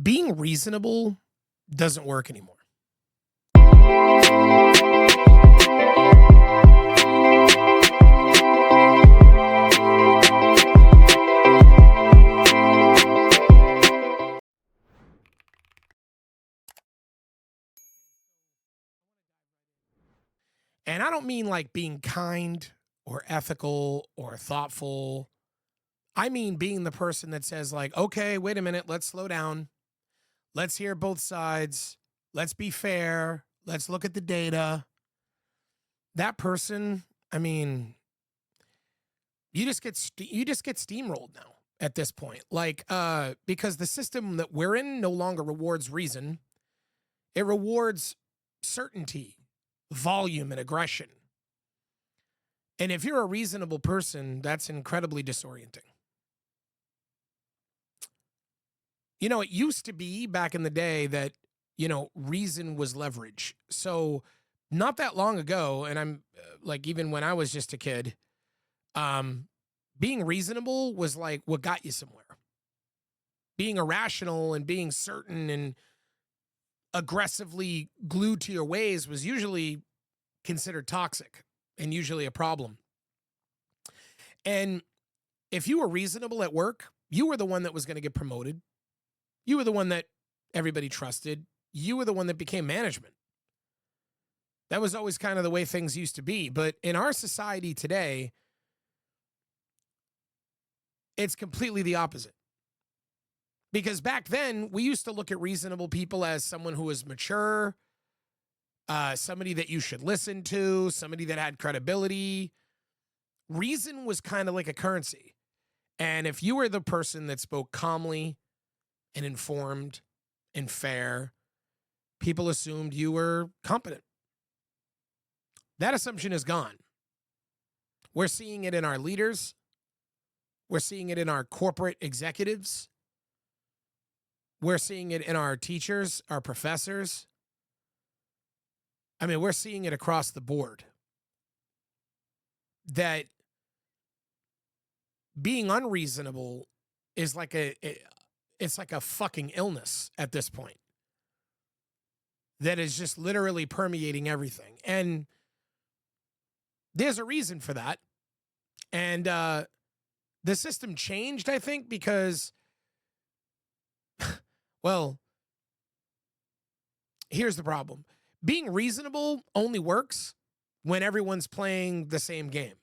being reasonable doesn't work anymore. And I don't mean like being kind or ethical or thoughtful. I mean being the person that says like, okay, wait a minute, let's slow down. Let's hear both sides. Let's be fair. Let's look at the data. That person, I mean, you just get steamrolled now at this point. Like, because the system that we're in no longer rewards reason. It rewards certainty, volume, and aggression. And if you're a reasonable person, that's incredibly disorienting. You know, it used to be back in the day that, you know, reason was leverage. So not that long ago, and I'm like, even when I was just a kid, being reasonable was like what got you somewhere. Being irrational and being certain and aggressively glued to your ways was usually considered toxic and usually a problem. And if you were reasonable at work, you were the one that was going to get promoted. You were the one that everybody trusted. You were the one that became management. That was always kind of the way things used to be. But in our society today, it's completely the opposite. Because back then, we used to look at reasonable people as someone who was mature, somebody that you should listen to, somebody that had credibility. Reason was kind of like a currency. And if you were the person that spoke calmly and informed and fair, people assumed you were competent. That assumption is gone. We're seeing it in our leaders. We're seeing it in our corporate executives. We're seeing it in our teachers, our professors. I mean, we're seeing it across the board. That being unreasonable is like it's like a fucking illness at this point. That is just literally permeating everything. And there's a reason for that. And the system changed, I think, because, well, here's the problem. Being reasonable only works when everyone's playing the same game.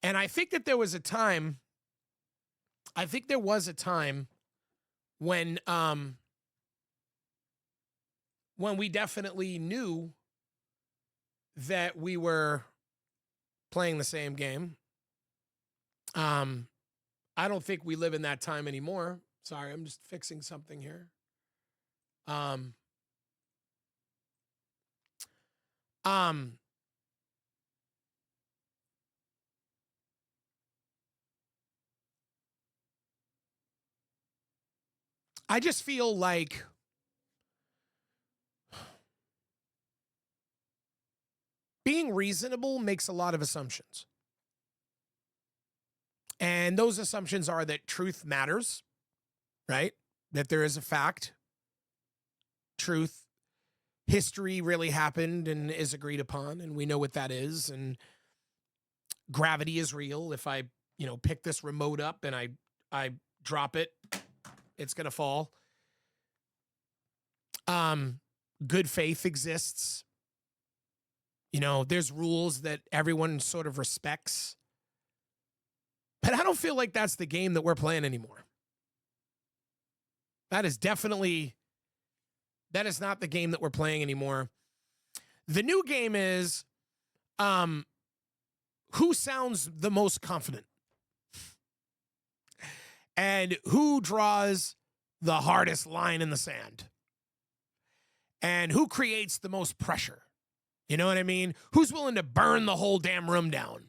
And I think that there was a time, when we definitely knew that we were playing the same game. I don't think we live in that time anymore. Sorry, I'm just fixing something here. I just feel like being reasonable makes a lot of assumptions. And those assumptions are that truth matters, right? That there is a fact, truth, history really happened and is agreed upon, and we know what that is. And gravity is real. If I, pick this remote up and I drop it, it's going to fall. Good faith exists. There's rules that everyone sort of respects. But I don't feel like that's the game that we're playing anymore. That is not the game that we're playing anymore. The new game is who sounds the most confident and who draws the hardest line in the sand and who creates the most pressure. You know what I mean? Who's willing to burn the whole damn room down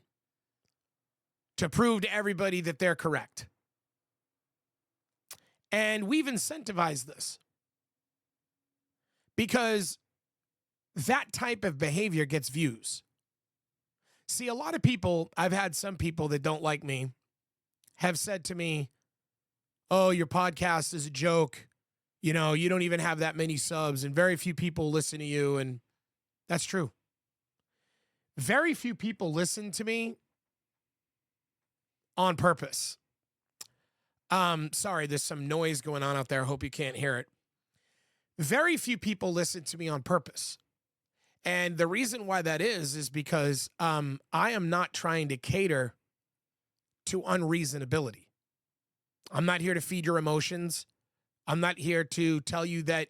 to prove to everybody that they're correct? And we've incentivized this because that type of behavior gets views. See, a lot of people, I've had some people that don't like me, have said to me, oh, your podcast is a joke. You know, you don't even have that many subs and very few people listen to you. And that's true. Very few people listen to me on purpose. Sorry, there's some noise going on out there. I hope you can't hear it. Very few people listen to me on purpose. And the reason why that is because I am not trying to cater to unreasonability. I'm not here to feed your emotions. I'm not here to tell you that,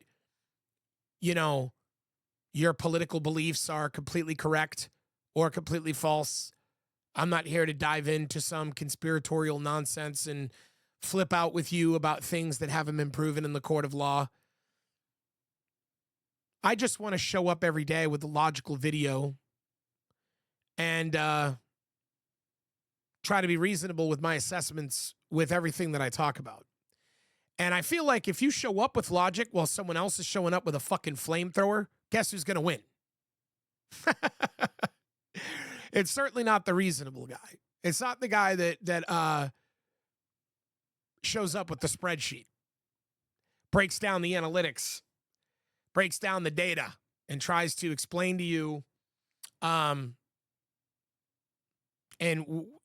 you know, your political beliefs are completely correct or completely false. I'm not here to dive into some conspiratorial nonsense and flip out with you about things that haven't been proven in the court of law. I just want to show up every day with a logical video and try to be reasonable with my assessments with everything that I talk about. And I feel like if you show up with logic while someone else is showing up with a fucking flamethrower, guess who's going to win? It's certainly not the reasonable guy. It's not the guy that shows up with the spreadsheet, breaks down the analytics, breaks down the data, and tries to explain to you, and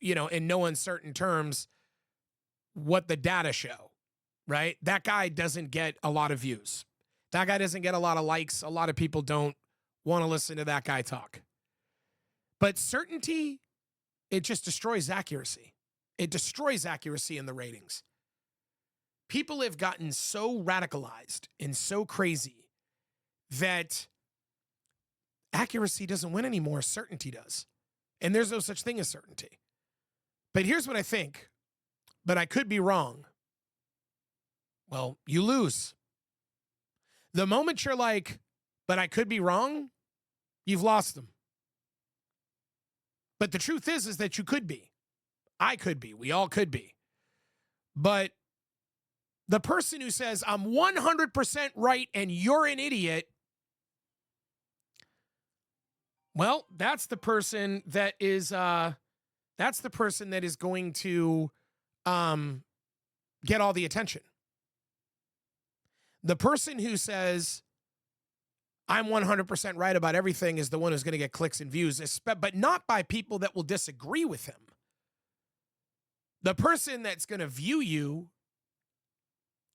you know, in no uncertain terms, what the data show. Right? That guy doesn't get a lot of views. That guy doesn't get a lot of likes. A lot of people don't want to listen to that guy talk. But certainty, it just destroys accuracy. It destroys accuracy in the ratings. People have gotten so radicalized and so crazy that accuracy doesn't win anymore. Certainty does. And there's no such thing as certainty. But here's what I think, but I could be wrong. Well, you lose. The moment you're like, but I could be wrong, you've lost them. But the truth is that you could be. I could be. We all could be. But the person who says, I'm 100% right and you're an idiot, well, that's the person that is going to get all the attention. The person who says, I'm 100% right about everything is the one who's going to get clicks and views, but not by people that will disagree with him. The person that's going to view you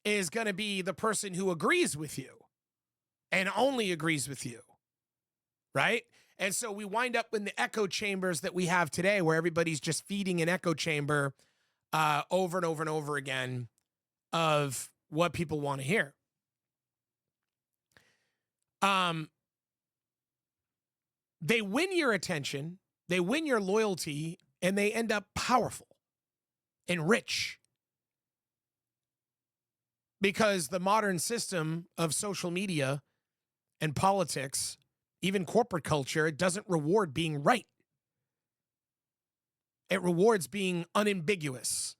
is going to be the person who agrees with you and only agrees with you, right? And so we wind up in the echo chambers that we have today where everybody's just feeding an echo chamber over and over and over again of what people want to hear. They win your attention, they win your loyalty, and they end up powerful and rich. Because the modern system of social media and politics, even corporate culture, it doesn't reward being right. It rewards being unambiguous.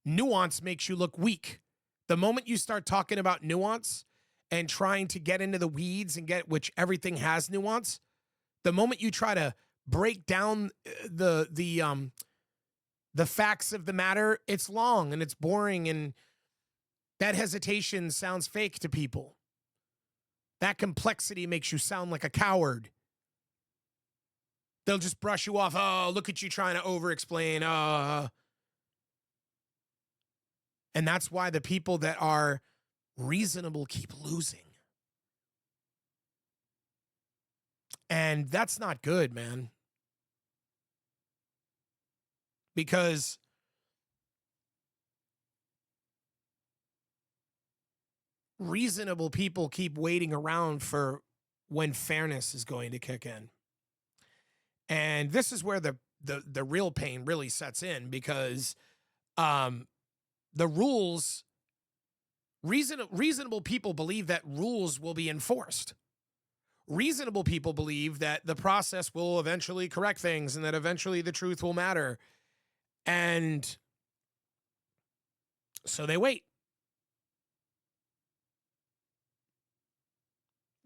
Nuance makes you look weak. The moment you start talking about nuance and trying to get into the weeds and which everything has nuance, the moment you try to break down the facts of the matter, it's long and it's boring, and that hesitation sounds fake to people. That complexity makes you sound like a coward. They'll just brush you off. Oh, look at you trying to over-explain. And that's why the people that are reasonable keep losing. And that's not good, man. Because reasonable people keep waiting around for when fairness is going to kick in. And this is where the real pain really sets in, because the rules, reasonable people believe that rules will be enforced. Reasonable people believe that the process will eventually correct things and that eventually the truth will matter. And so they wait.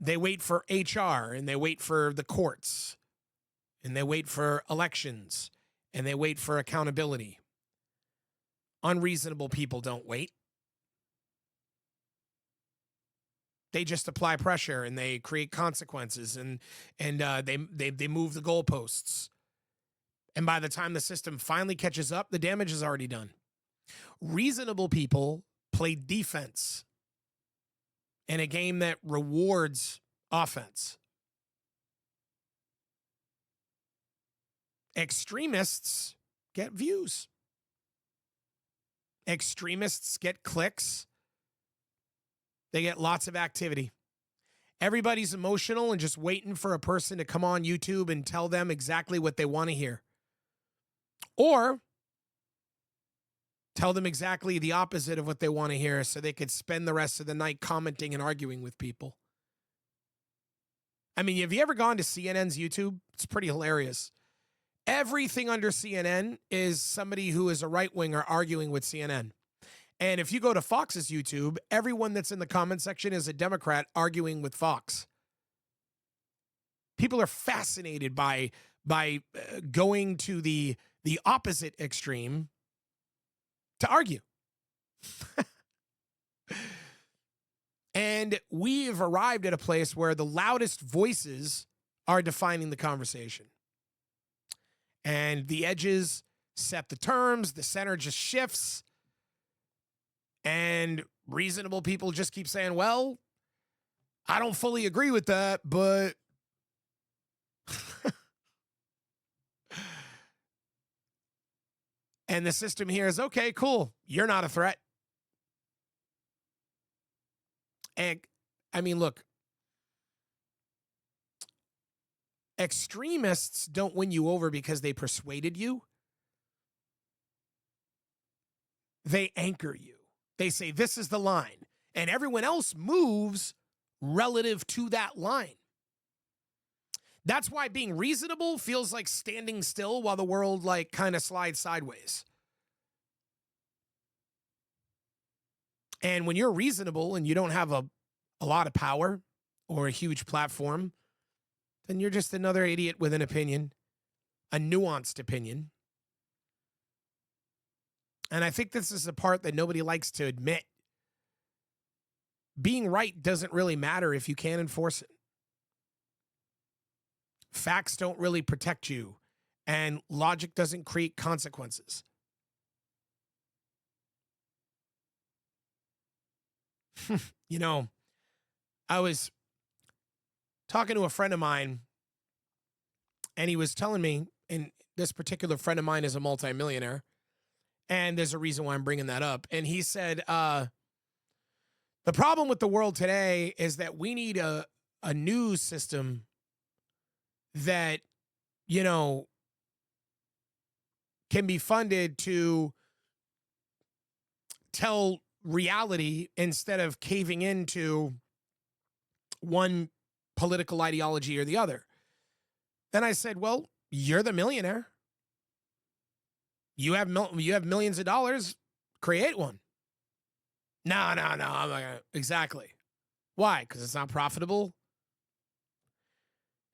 They wait for HR, and they wait for the courts, and they wait for elections, and they wait for accountability. Unreasonable people don't wait. They just apply pressure and they create consequences and they move the goalposts. And by the time the system finally catches up, the damage is already done. Reasonable people play defense in a game that rewards offense. Extremists get views. Extremists get clicks. They get lots of activity. Everybody's emotional and just waiting for a person to come on YouTube and tell them exactly what they want to hear. Or tell them exactly the opposite of what they want to hear so they could spend the rest of the night commenting and arguing with people. I mean, have you ever gone to CNN's YouTube? It's pretty hilarious. Everything under CNN is somebody who is a right-winger arguing with CNN. And if you go to Fox's YouTube, everyone that's in the comment section is a Democrat arguing with Fox. People are fascinated by going to the opposite extreme to argue. And we've arrived at a place where the loudest voices are defining the conversation. And the edges set the terms, the center just shifts, and reasonable people just keep saying, well, I don't fully agree with that, but and the system here is, okay, cool, you're not a threat. And I mean, look, extremists don't win you over because they persuaded you. They anchor you. They say, this is the line. And everyone else moves relative to that line. That's why being reasonable feels like standing still while the world like kind of slides sideways. And when you're reasonable and you don't have a lot of power or a huge platform, then you're just another idiot with an opinion, a nuanced opinion. And I think this is the part that nobody likes to admit. Being right doesn't really matter if you can't enforce it. Facts don't really protect you, and logic doesn't create consequences. You know, I was talking to a friend of mine, and he was telling me, and this particular friend of mine is a multimillionaire, and there's a reason why I'm bringing that up. And he said, the problem with the world today is that we need a news system that, you know, can be funded to tell reality instead of caving into one political ideology or the other. Then I said, well, you're the millionaire. You have millions of dollars. Create one. No. I'm not gonna. Exactly. Why? Because it's not profitable.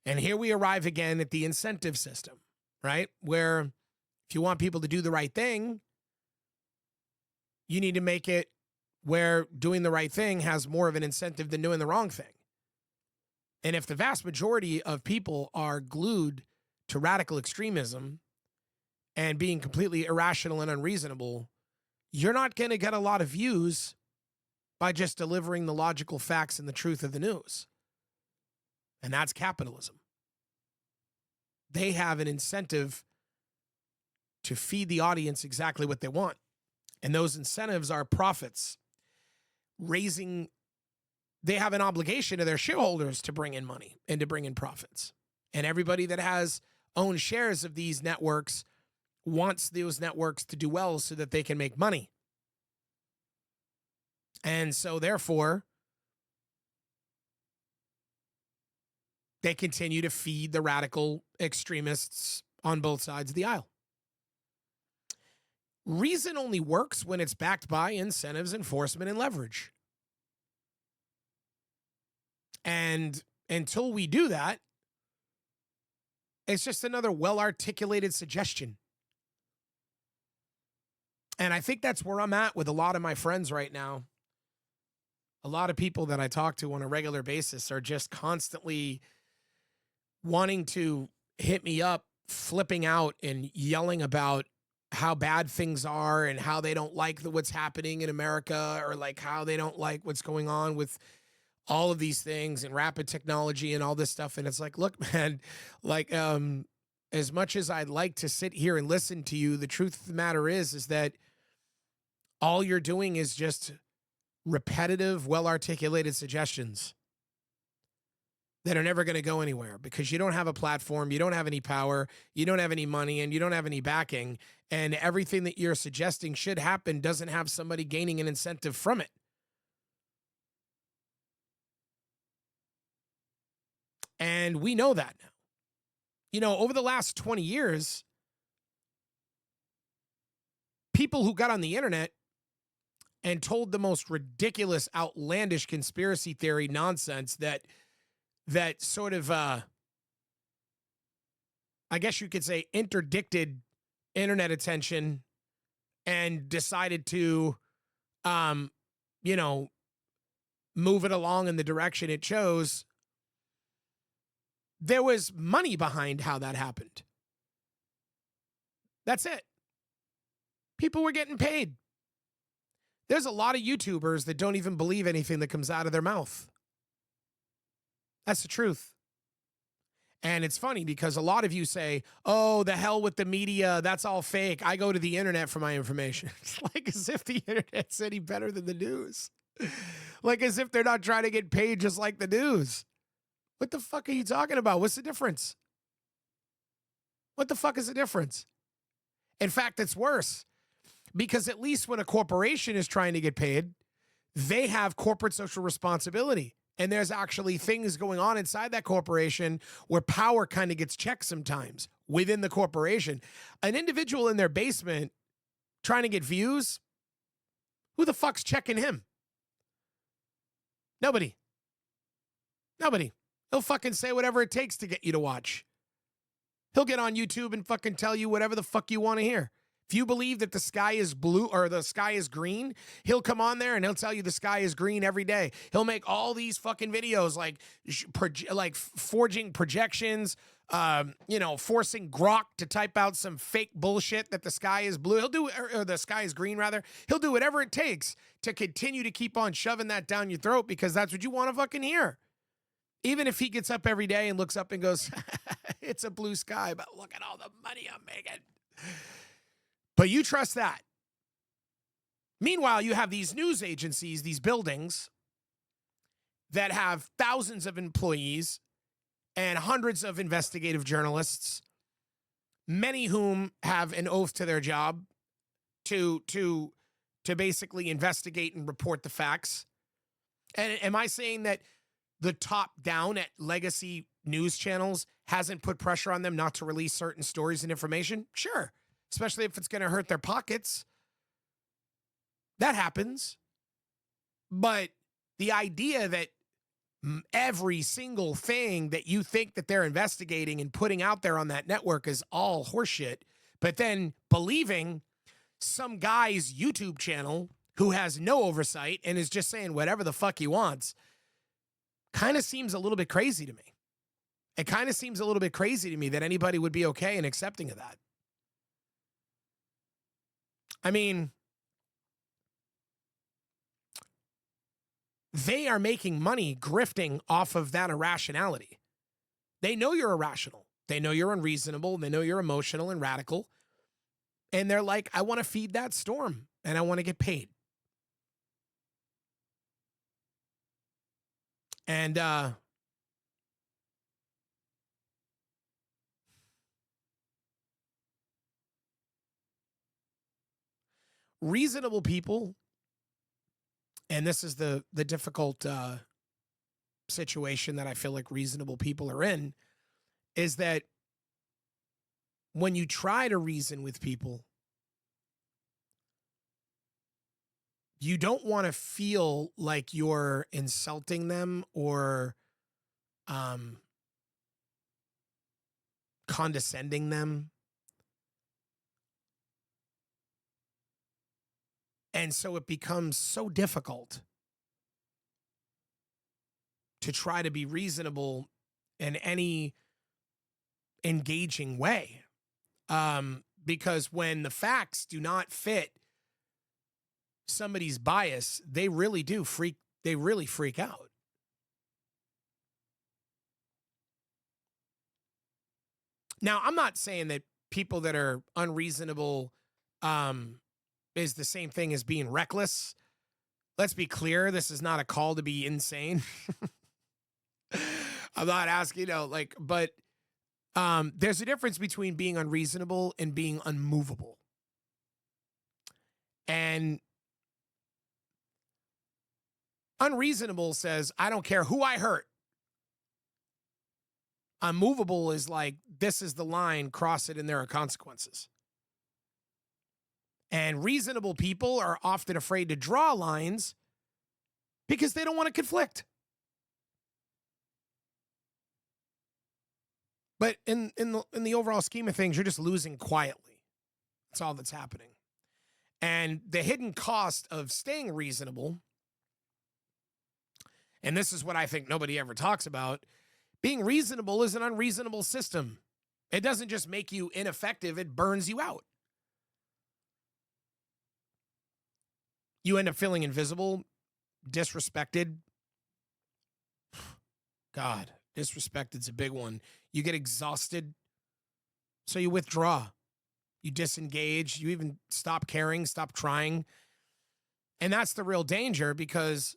And here we arrive again at the incentive system, right? Where if you want people to do the right thing, you need to make it where doing the right thing has more of an incentive than doing the wrong thing. And if the vast majority of people are glued to radical extremism and being completely irrational and unreasonable, you're not going to get a lot of views by just delivering the logical facts and the truth of the news. And that's capitalism. They have an incentive to feed the audience exactly what they want. And those incentives are profits. They have an obligation to their shareholders to bring in money and to bring in profits. And everybody that has owned shares of these networks wants those networks to do well so that they can make money. And so therefore, they continue to feed the radical extremists on both sides of the aisle. Reason only works when it's backed by incentives, enforcement, and leverage. And until we do that, it's just another well-articulated suggestion. And I think that's where I'm at with a lot of my friends right now. A lot of people that I talk to on a regular basis are just constantly wanting to hit me up, flipping out and yelling about how bad things are and how they don't like what's happening in America, or like how they don't like what's going on with all of these things and rapid technology and all this stuff. And it's like, look, man, like, as much as I'd like to sit here and listen to you, the truth of the matter is that all you're doing is just repetitive, well-articulated suggestions that are never going to go anywhere, because you don't have a platform, you don't have any power, you don't have any money, and you don't have any backing. And everything that you're suggesting should happen doesn't have somebody gaining an incentive from it. And we know that now. You know, over the last 20 years, people who got on the internet and told the most ridiculous, outlandish conspiracy theory nonsense that sort of, I guess you could say, interdicted internet attention and decided to, you know, move it along in the direction it chose. There was money behind how that happened. That's it. People were getting paid. There's a lot of YouTubers that don't even believe anything that comes out of their mouth. That's the truth. And it's funny because a lot of you say, oh, the hell with the media, that's all fake. I go to the internet for my information. It's like as if the internet's any better than the news. Like as if they're not trying to get paid just like the news. What the fuck are you talking about? What's the difference? What the fuck is the difference? In fact, it's worse. Because at least when a corporation is trying to get paid, they have corporate social responsibility. And there's actually things going on inside that corporation where power kind of gets checked sometimes within the corporation. An individual in their basement trying to get views, who the fuck's checking him? Nobody. Nobody. He'll fucking say whatever it takes to get you to watch. He'll get on YouTube and fucking tell you whatever the fuck you want to hear. If you believe that the sky is blue or the sky is green, he'll come on there and he'll tell you the sky is green every day. He'll make all these fucking videos like forging projections, you know, forcing Grok to type out some fake bullshit that the sky is blue. He'll do, or the sky is green rather. He'll do whatever it takes to continue to keep on shoving that down your throat because that's what you want to fucking hear. Even if he gets up every day and looks up and goes, it's a blue sky, but look at all the money I'm making. But you trust that. Meanwhile, you have these news agencies, these buildings that have thousands of employees and hundreds of investigative journalists, many whom have an oath to their job to basically investigate and report the facts. And am I saying that the top down at legacy news channels hasn't put pressure on them not to release certain stories and information? Sure. Especially if it's going to hurt their pockets. That happens. But the idea that every single thing that you think that they're investigating and putting out there on that network is all horseshit, but then believing some guy's YouTube channel who has no oversight and is just saying whatever the fuck he wants, kind of seems a little bit crazy to me. It kind of seems a little bit crazy to me that anybody would be okay in accepting of that. I mean, they are making money grifting off of that irrationality. They know you're irrational. They know you're unreasonable. They know you're emotional and radical. And they're like, I want to feed that storm and I want to get paid. And reasonable people, and this is the difficult situation that I feel like reasonable people are in, is that when you try to reason with people, you don't want to feel like you're insulting them or condescending them. And so it becomes so difficult to try to be reasonable in any engaging way. Because when the facts do not fit somebody's bias, they really freak out. Now, I'm not saying that people that are unreasonable is the same thing as being reckless. Let's be clear, this is not a call to be insane. I'm not asking, but there's a difference between being unreasonable and being unmovable. And unreasonable says, I don't care who I hurt. Unmovable is like, this is the line, cross it, and there are consequences. And reasonable people are often afraid to draw lines because they don't want to conflict. But in the overall scheme of things, you're just losing quietly. That's all that's happening. And the hidden cost of staying reasonable, and this is what I think nobody ever talks about, being reasonable is an unreasonable system. It doesn't just make you ineffective, it burns you out. You end up feeling invisible, disrespected. God, disrespected's a big one. You get exhausted, so you withdraw. You disengage. You even stop caring, stop trying. And that's the real danger, because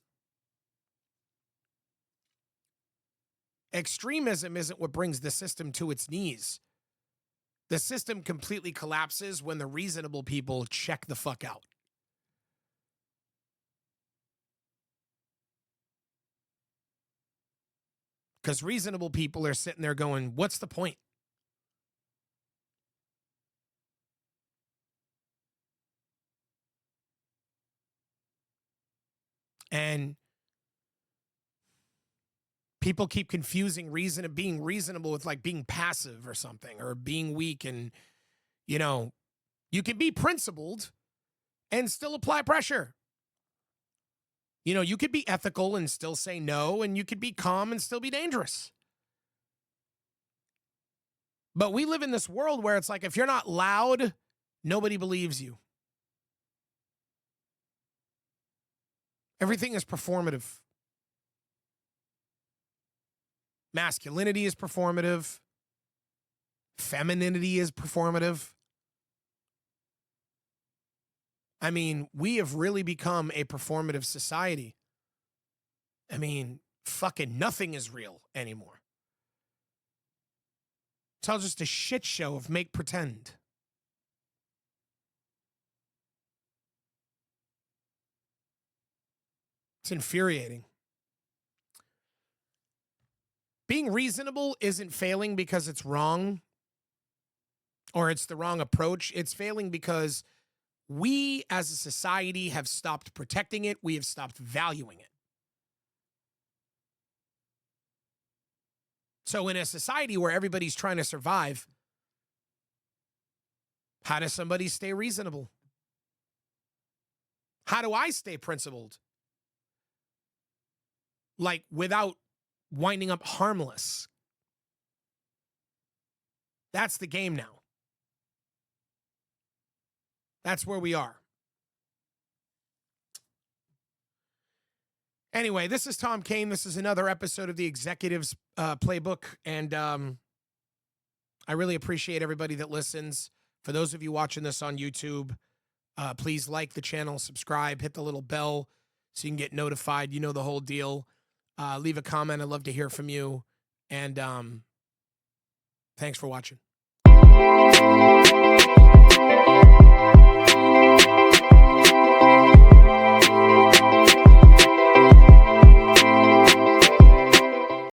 extremism isn't what brings the system to its knees. The system completely collapses when the reasonable people check the fuck out. Because reasonable people are sitting there going, what's the point? And people keep confusing being reasonable with like being passive or something, or being weak. And, you can be principled and still apply pressure. You could be ethical and still say no, and you could be calm and still be dangerous. But we live in this world where it's like, if you're not loud, nobody believes you. Everything is performative. Masculinity is performative. Femininity is performative. I mean, we have really become a performative society. I mean, fucking nothing is real anymore. It's all just a shit show of make pretend. It's infuriating. Being reasonable isn't failing because it's wrong or it's the wrong approach. It's failing because we as a society have stopped protecting it. We have stopped valuing it. So in a society where everybody's trying to survive, how does somebody stay reasonable? How do I stay principled? Like, without winding up harmless. That's the game now. That's where we are. Anyway, this is Tom Kane. This is another episode of the Executives Playbook. And I really appreciate everybody that listens. For those of you watching this on YouTube, please like the channel, subscribe, hit the little bell so you can get notified. You know the whole deal. Leave a comment. I'd love to hear from you. And thanks for watching.